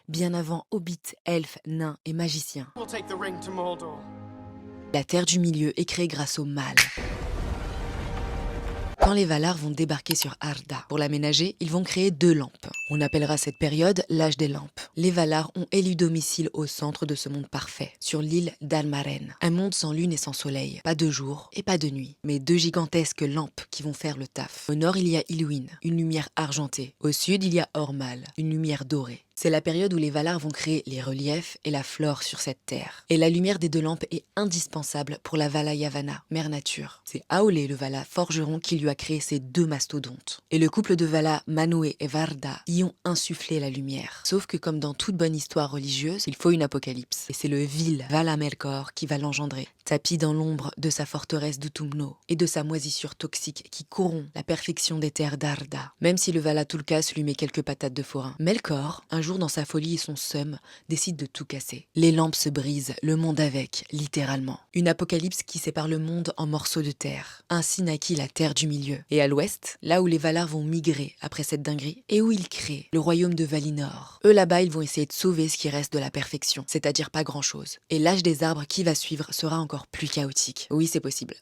bien avant hobbits, elfes, nains et magiciens. We'll take the ring to Mordor. La Terre du Milieu est créée grâce au mal. Quand les Valar vont débarquer sur Arda, pour l'aménager, ils vont créer 2 lampes. On appellera cette période l'âge des lampes. Les Valar ont élu domicile au centre de ce monde parfait, sur l'île d'Almaren. Un monde sans lune et sans soleil, pas de jour et pas de nuit, mais 2 gigantesques lampes qui vont faire le taf. Au nord, il y a Illuin, une lumière argentée. Au sud, il y a Ormal, une lumière dorée. C'est la période où les Valar vont créer les reliefs et la flore sur cette terre. Et la lumière des 2 lampes est indispensable pour la Vala Yavanna, mère nature. C'est Aolé le Vala forgeron qui lui a créé ces 2 mastodontes. Et le couple de Vala, Manwë et Varda, y ont insufflé la lumière. Sauf que comme dans toute bonne histoire religieuse, il faut une apocalypse. Et c'est le vil Vala Melkor qui va l'engendrer, tapi dans l'ombre de sa forteresse d'Utumno et de sa moisissure toxique qui corrompt la perfection des terres d'Arda. Même si le Vala Tulkas lui met quelques patates de forain. Melkor, un jour dans sa folie et son seum, décide de tout casser. Les lampes se brisent, le monde avec, littéralement. Une apocalypse qui sépare le monde en morceaux de terre. Ainsi naquit la Terre du Milieu. Et à l'ouest, là où les Valar vont migrer après cette dinguerie, et où ils créent le royaume de Valinor. Eux là-bas, ils vont essayer de sauver ce qui reste de la perfection, c'est-à-dire pas grand-chose. Et l'âge des arbres qui va suivre sera encore plus chaotique. Oui, c'est possible.